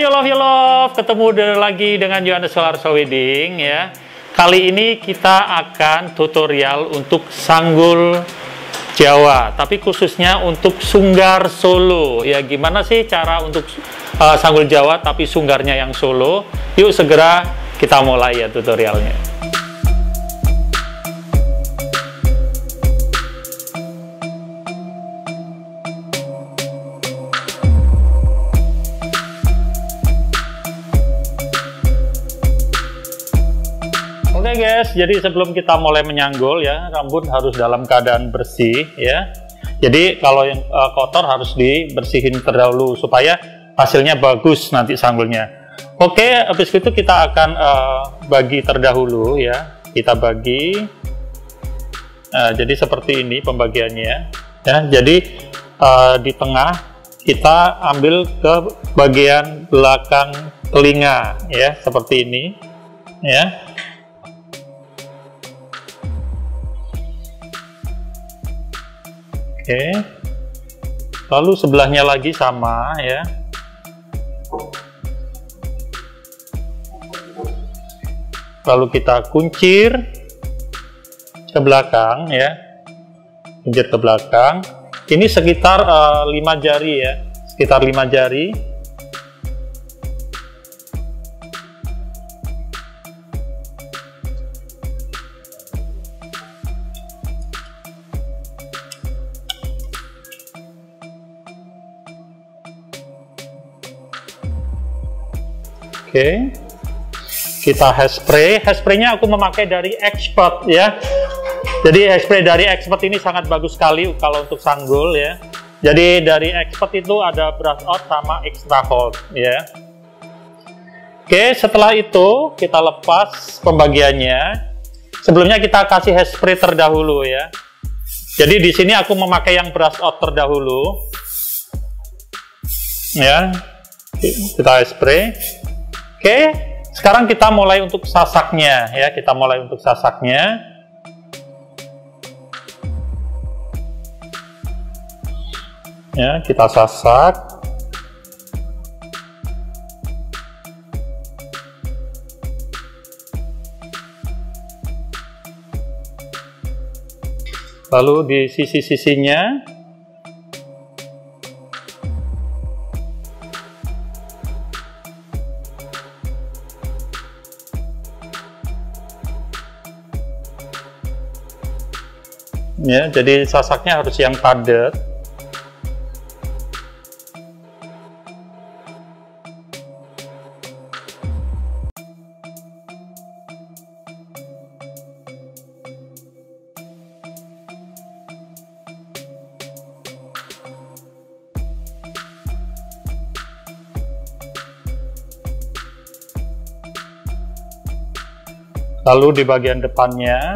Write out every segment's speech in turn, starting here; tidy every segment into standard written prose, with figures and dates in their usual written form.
Hai you love, ketemu lagi dengan Yohanes Soeharto Wedding ya. Kali ini kita akan tutorial untuk sanggul Jawa, tapi khususnya untuk sunggar Solo ya. Gimana sih cara untuk sanggul Jawa tapi sunggarnya yang Solo? Yuk segera kita mulai ya tutorialnya. Oke guys, jadi sebelum kita mulai menyanggul ya, rambut harus dalam keadaan bersih ya. Jadi kalau yang kotor harus dibersihin terdahulu supaya hasilnya bagus nanti sanggulnya. Oke, habis itu kita akan bagi terdahulu ya. Kita bagi. Jadi seperti ini pembagiannya ya. Jadi di tengah kita ambil ke bagian belakang telinga ya, seperti ini ya. Oke, lalu sebelahnya lagi sama ya. Lalu kita kuncir ke belakang ya, kuncir ke belakang. Ini sekitar 5 jari ya, sekitar 5 jari. Oke, kita hairspray. Hairspraynya aku memakai dari Expert ya. Jadi hairspray dari Expert ini sangat bagus sekali kalau untuk sanggul ya. Jadi dari Expert itu ada brush out sama extra hold ya. Oke, setelah itu kita lepas pembagiannya. Sebelumnya kita kasih hairspray terdahulu ya. Jadi di sini aku memakai yang brush out terdahulu ya. Kita hairspray. Oke, sekarang kita mulai untuk sasaknya ya. Kita mulai untuk sasaknya. Ya, kita sasak. Lalu di sisi-sisinya ya, jadi sasaknya harus yang padat. Lalu di bagian depannya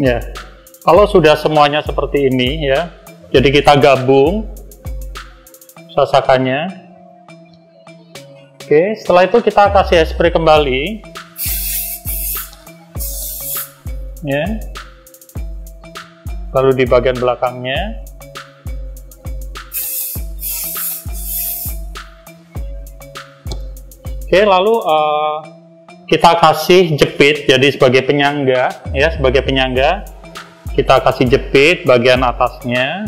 ya, kalau sudah semuanya seperti ini ya, jadi kita gabung sasakannya. Oke, setelah itu kita kasih hairspray kembali ya, lalu di bagian belakangnya. Oke, lalu kita kasih jepit, jadi sebagai penyangga ya, sebagai penyangga kita kasih jepit bagian atasnya.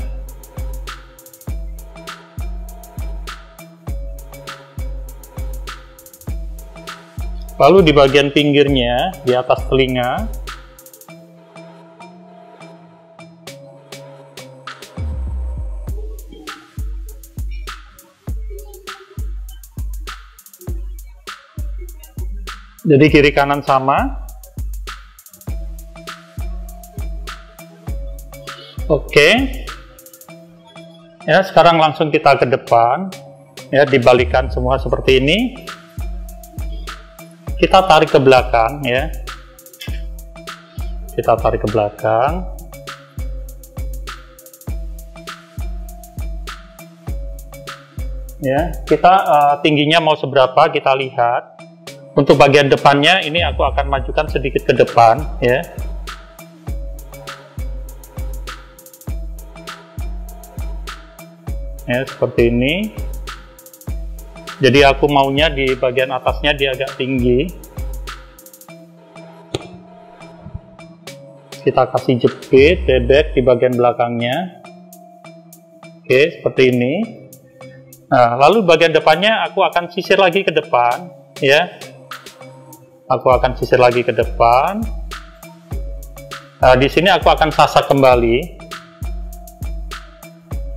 Lalu di bagian pinggirnya, di atas telinga, jadi kiri kanan sama. Oke. Ya, sekarang langsung kita ke depan. Ya, dibalikan semua seperti ini. Kita tarik ke belakang ya. Kita tarik ke belakang. Ya, kita tingginya mau seberapa kita lihat. Untuk bagian depannya ini aku akan majukan sedikit ke depan ya. Ya, seperti ini. Jadi aku maunya di bagian atasnya dia agak tinggi. Kita kasih jepit, bebek di bagian belakangnya. Oke, seperti ini. Nah, lalu bagian depannya aku akan sisir lagi ke depan, ya. Aku akan sisir lagi ke depan. Nah, di sini aku akan sasak kembali.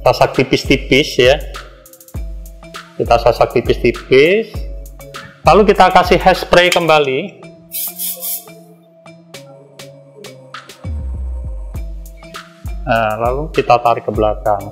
Sasak tipis-tipis ya. Kita sasak tipis-tipis. Lalu kita kasih hairspray kembali. Nah, lalu kita tarik ke belakang.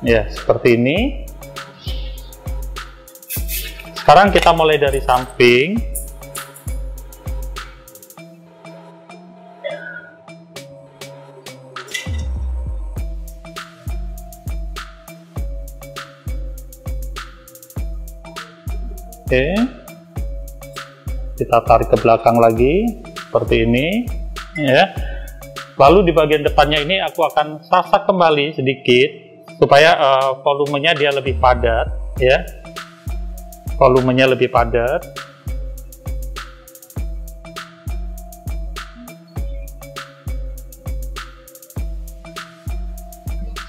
Ya, seperti ini. Sekarang kita mulai dari samping. Oke. Kita tarik ke belakang lagi seperti ini, ya. Lalu di bagian depannya ini aku akan sasak kembali sedikit supaya volumenya dia lebih padat ya, volumenya lebih padat.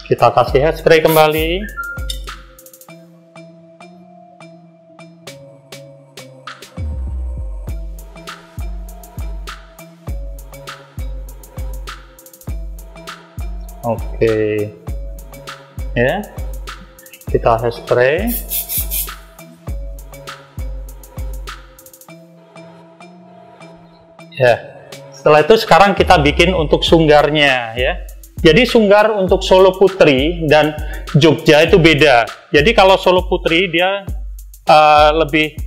Kita kasih hairspray kembali. Oke. Ya, kita hairspray. Ya, setelah itu sekarang kita bikin untuk sunggarnya ya. Jadi sunggar untuk Solo Putri dan Jogja itu beda. Jadi kalau Solo Putri dia lebih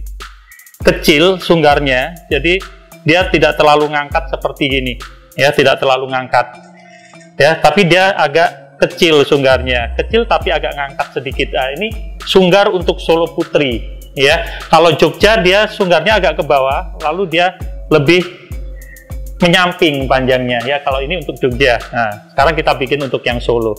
kecil sunggarnya, jadi dia tidak terlalu ngangkat seperti gini ya, tidak terlalu ngangkat ya, tapi dia agak kecil sunggarnya, kecil tapi agak ngangkat sedikit. Nah, ini sunggar untuk Solo Putri ya. Kalau Jogja dia sunggarnya agak ke bawah, lalu dia lebih menyamping panjangnya ya. Kalau ini untuk Jogja. Nah, sekarang kita bikin untuk yang Solo.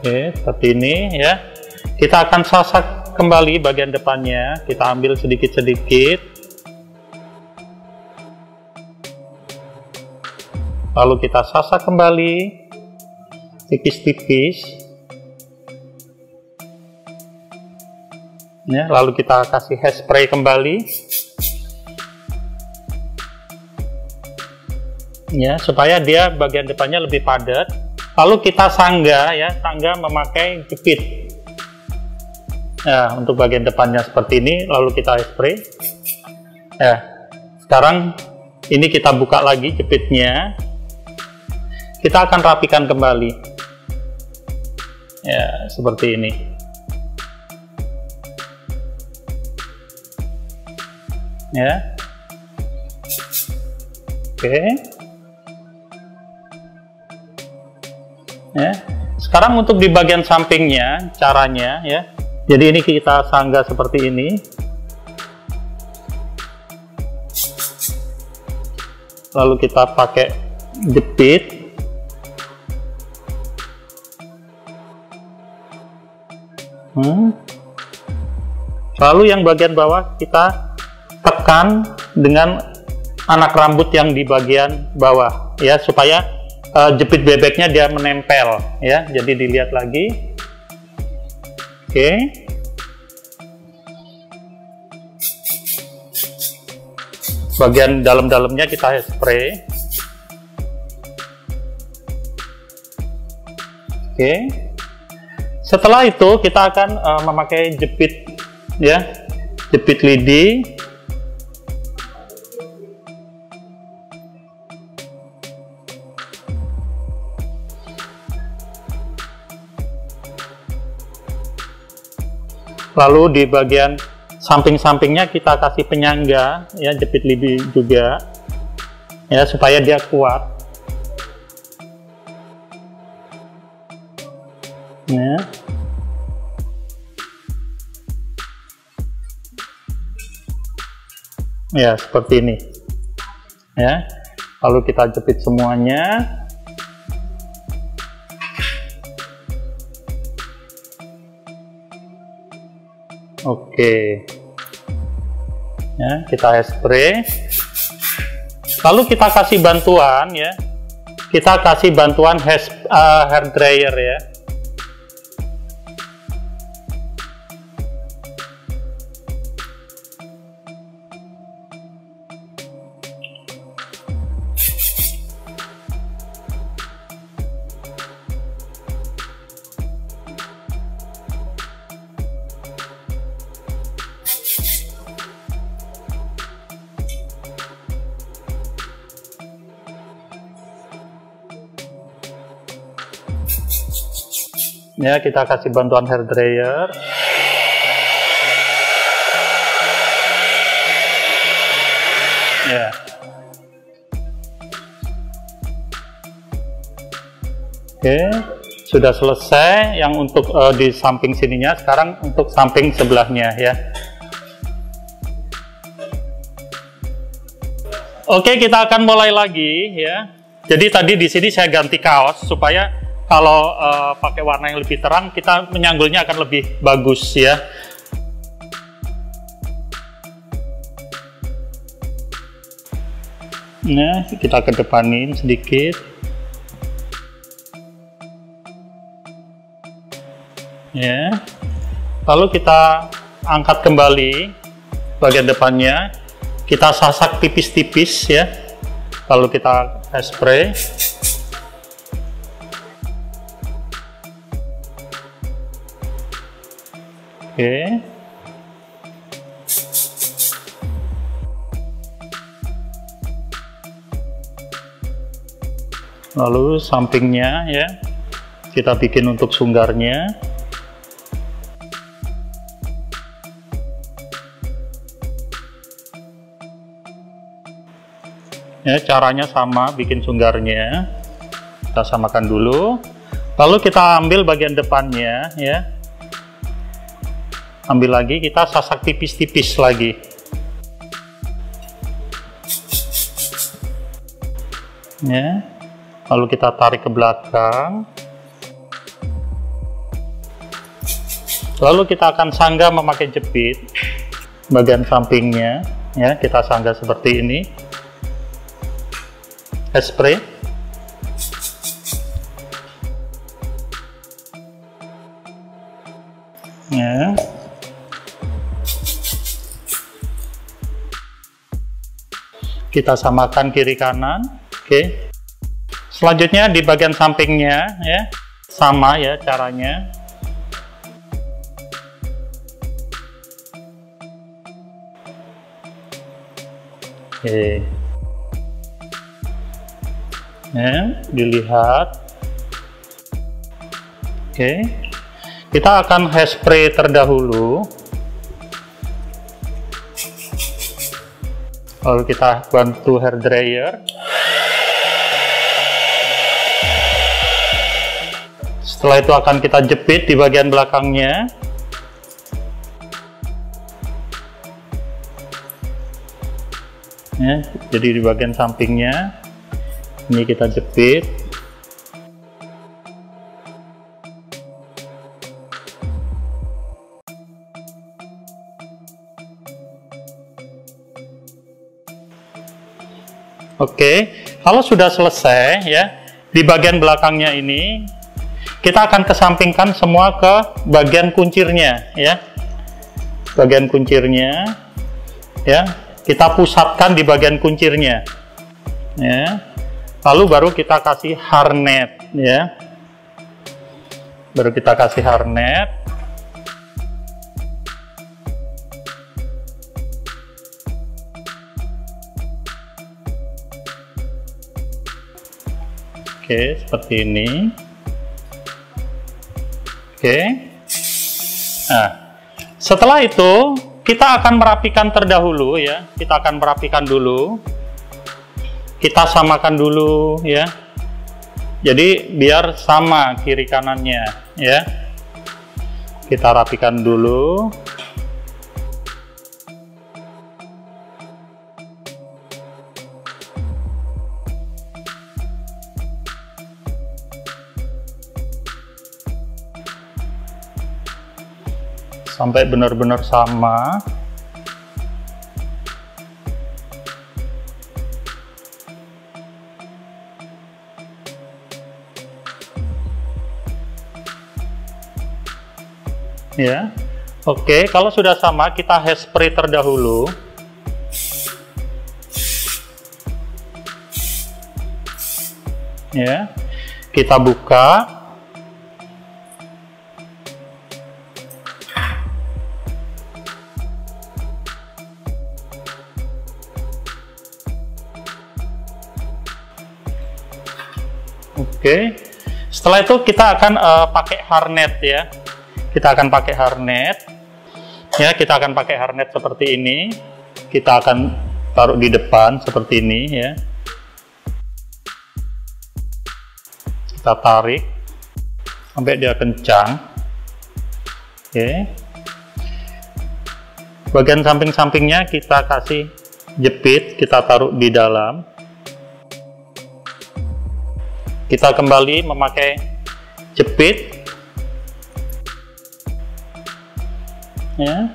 Oke, seperti ini ya. Kita akan sasak kembali bagian depannya. Kita ambil sedikit-sedikit. Lalu kita sasak kembali tipis-tipis. Ya, lalu kita kasih hairspray kembali. Ya, supaya dia bagian depannya lebih padat. Lalu kita sangga ya, sangga memakai jepit. Nah, untuk bagian depannya seperti ini, lalu kita hairspray. Ya, sekarang ini kita buka lagi jepitnya. Kita akan rapikan kembali. Ya, seperti ini. Ya. Oke. Ya. Sekarang untuk di bagian sampingnya, caranya ya, Jadi ini kita sanggah seperti ini. Lalu kita pakai jepit. Lalu yang bagian bawah kita tekan dengan anak rambut yang di bagian bawah ya, supaya jepit bebeknya dia menempel ya. Jadi dilihat lagi. Oke. Bagian dalam-dalamnya kita spray. Oke. Setelah itu kita akan memakai jepit ya, jepit lidi. Lalu di bagian samping-sampingnya kita kasih penyangga ya, jepit lidi juga ya, supaya dia kuat ya. Ya, seperti ini ya. Lalu kita jepit semuanya. Oke ya, kita hairspray. Lalu kita kasih bantuan ya, kita kasih bantuan hair dryer ya. Ya, kita kasih bantuan hair dryer. Ya. Oke, sudah selesai yang untuk di samping sininya. Sekarang untuk samping sebelahnya ya. Oke, kita akan mulai lagi ya. Jadi tadi di sini saya ganti kaos supaya kalau pakai warna yang lebih terang, kita menyanggulnya akan lebih bagus ya. Nah, kita kedepanin sedikit. Ya. Lalu kita angkat kembali bagian depannya. Kita sasak tipis-tipis ya. Lalu kita hairspray. Oke. Lalu sampingnya ya, kita bikin untuk sunggarnya. Ya, caranya sama, bikin sunggarnya. Kita samakan dulu. Lalu kita ambil bagian depannya ya. Ambil lagi, kita sasak tipis-tipis lagi. Ya. Lalu kita tarik ke belakang. Lalu kita akan sanggah memakai jepit bagian sampingnya. Ya, kita sanggah seperti ini. Hairspray. Ya. Kita samakan kiri kanan. Oke. Selanjutnya di bagian sampingnya ya, sama ya caranya. Oke. Ya, dilihat. Oke. Kita akan hairspray terdahulu. Lalu kita bantu hair dryer. Setelah itu akan kita jepit di bagian belakangnya. ya. Jadi di bagian sampingnya ini kita jepit. Oke, kalau sudah selesai ya, di bagian belakangnya ini kita akan kesampingkan semua ke bagian kuncirnya ya. Bagian kuncirnya ya, kita pusatkan di bagian kuncirnya ya. Lalu baru kita kasih harnet ya. Baru kita kasih harnet. Oke, seperti ini. Oke. Nah, setelah itu kita akan merapikan terdahulu ya. Kita akan merapikan dulu. Kita samakan dulu ya. Jadi biar sama kiri kanannya ya. Kita rapikan dulu. Sampai benar-benar sama. Ya. Oke, kalau sudah sama kita hairspray terdahulu. Ya. Kita buka. Oke, setelah itu kita akan pakai harnet ya. Kita akan pakai harnet ya. Kita akan pakai harnet seperti ini. Kita akan taruh di depan seperti ini ya. Kita tarik sampai dia kencang. Oke. Bagian samping-sampingnya kita kasih jepit. Kita taruh di dalam. Kita kembali memakai jepit ya.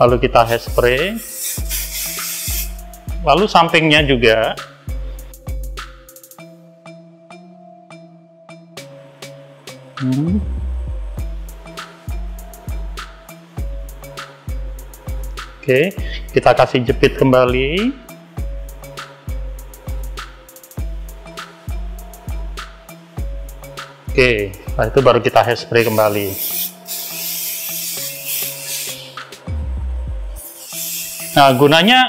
Lalu kita hairspray. Lalu sampingnya juga. Oke, kita kasih jepit kembali. Oke, setelah itu baru kita hairspray kembali. Nah, gunanya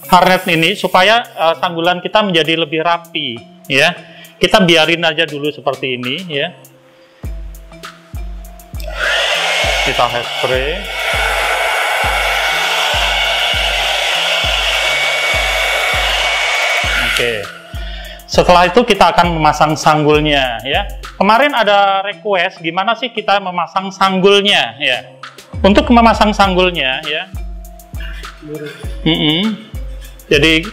harnet ini supaya sanggulan kita menjadi lebih rapi, ya. Kita biarin aja dulu seperti ini, ya. Kita hairspray. Oke. Setelah itu kita akan memasang sanggulnya ya. Kemarin ada request gimana sih kita memasang sanggulnya ya. Untuk memasang sanggulnya ya. Jadi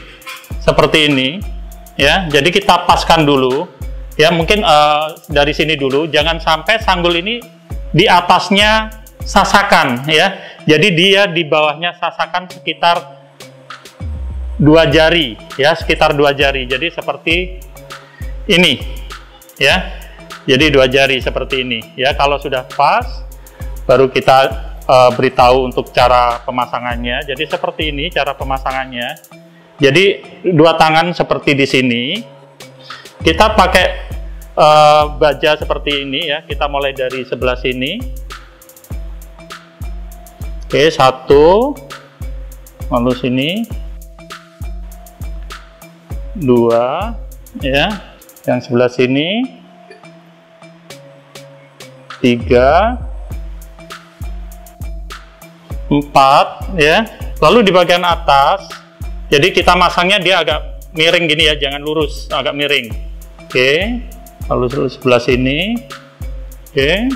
seperti ini ya. Jadi kita paskan dulu ya. Mungkin dari sini dulu. Jangan sampai sanggul ini di atasnya sasakan ya. Jadi dia di bawahnya sasakan sekitar 2 jari ya, sekitar 2 jari. Jadi seperti ini ya. Jadi 2 jari seperti ini ya. Kalau sudah pas baru kita beritahu untuk cara pemasangannya. Jadi seperti ini cara pemasangannya. Jadi 2 tangan seperti di sini. Kita pakai baja seperti ini ya. Kita mulai dari sebelah sini. Oke, 1, lalu sini 2 ya, yang sebelah sini 3, 4 ya. Lalu di bagian atas, jadi kita masangnya dia agak miring gini ya, jangan lurus, agak miring. Oke, lalu sebelah sini. Oke.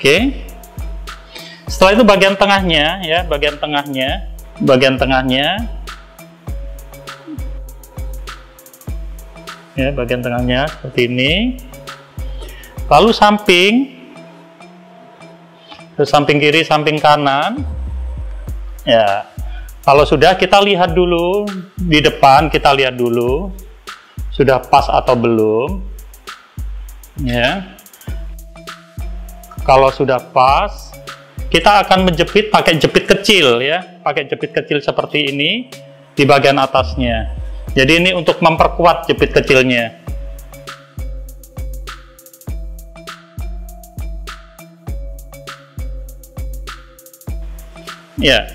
Oke. Setelah itu bagian tengahnya ya, bagian tengahnya ya, bagian tengahnya seperti ini. Lalu samping kiri, samping kanan ya. Kalau sudah, kita lihat dulu di depan, kita lihat dulu sudah pas atau belum ya. Kalau sudah pas, kita akan menjepit pakai jepit kecil ya, pakai jepit kecil seperti ini di bagian atasnya. Jadi ini untuk memperkuat jepit kecilnya. Ya,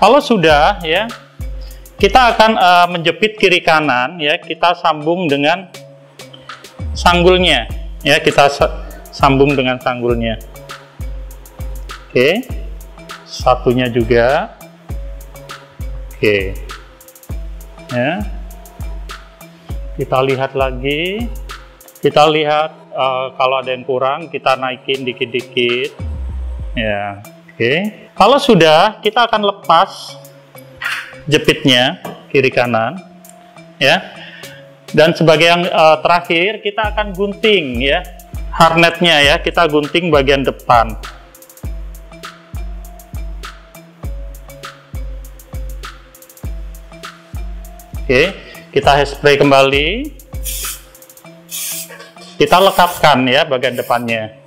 kalau sudah ya, kita akan menjepit kiri kanan ya, kita sambung dengan sanggulnya ya, kita sambung dengan sanggulnya. Oke, satunya juga. Oke ya, kita lihat lagi, kita lihat kalau ada yang kurang kita naikin dikit-dikit ya. Oke, kalau sudah, kita akan lepas jepitnya kiri kanan ya, dan sebagai yang terakhir kita akan gunting ya, harnetnya ya, kita gunting bagian depan. Oke, kita hairspray kembali, kita lekatkan ya bagian depannya.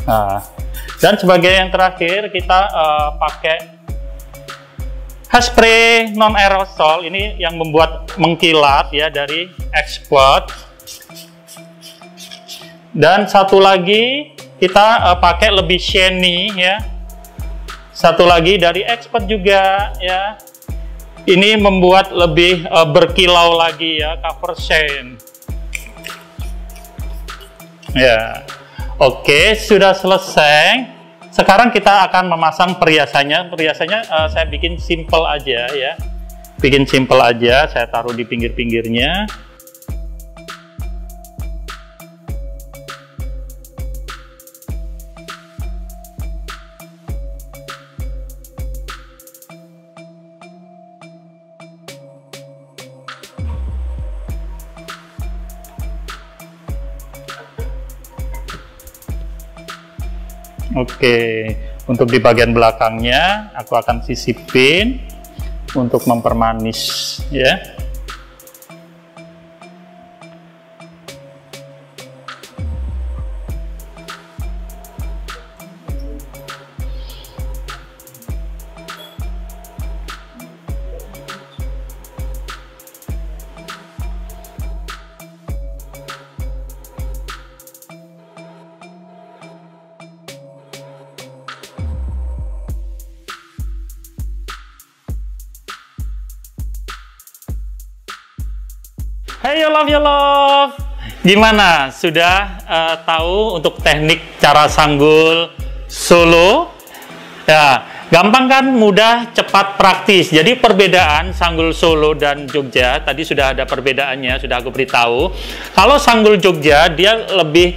Nah, dan sebagai yang terakhir kita pakai hairspray non aerosol ini yang membuat mengkilat ya, dari Expert. Dan satu lagi kita pakai lebih shiny ya, satu lagi dari Expert juga ya, ini membuat lebih berkilau lagi ya, cover shine ya. Oke, sudah selesai. Sekarang kita akan memasang periasannya. Periasannya saya bikin simple aja ya. Bikin simple aja, saya taruh di pinggir-pinggirnya. Oke, untuk di bagian belakangnya aku akan sisipin untuk mempermanis ya. Hey you love, gimana? Sudah tahu untuk teknik cara sanggul solo? Ya, gampang kan, mudah, cepat, praktis. Jadi perbedaan sanggul solo dan Jogja tadi sudah ada perbedaannya, sudah aku beritahu. Kalau sanggul Jogja dia lebih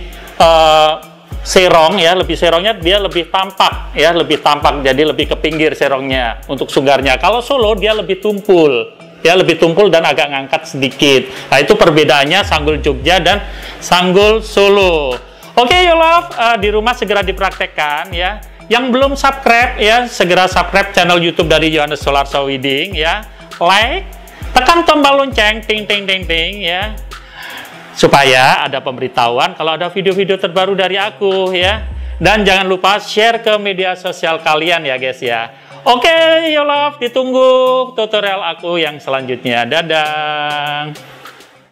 serong ya, lebih serongnya dia lebih tampak ya, lebih tampak, jadi lebih ke pinggir serongnya untuk sunggarnya. Kalau solo dia lebih tumpul. Ya, lebih tumpul dan agak ngangkat sedikit. Nah, itu perbedaannya sanggul Jogja dan sanggul Solo. Oke, you love, di rumah segera dipraktekkan ya. Yang belum subscribe ya, segera subscribe channel YouTube dari Yohanes Solar Sawiding ya. Like, tekan tombol lonceng, ting ting ting ting ya. Supaya ada pemberitahuan kalau ada video-video terbaru dari aku ya. Dan jangan lupa share ke media sosial kalian ya guys ya. Oke, you love, ditunggu tutorial aku yang selanjutnya. Dadah.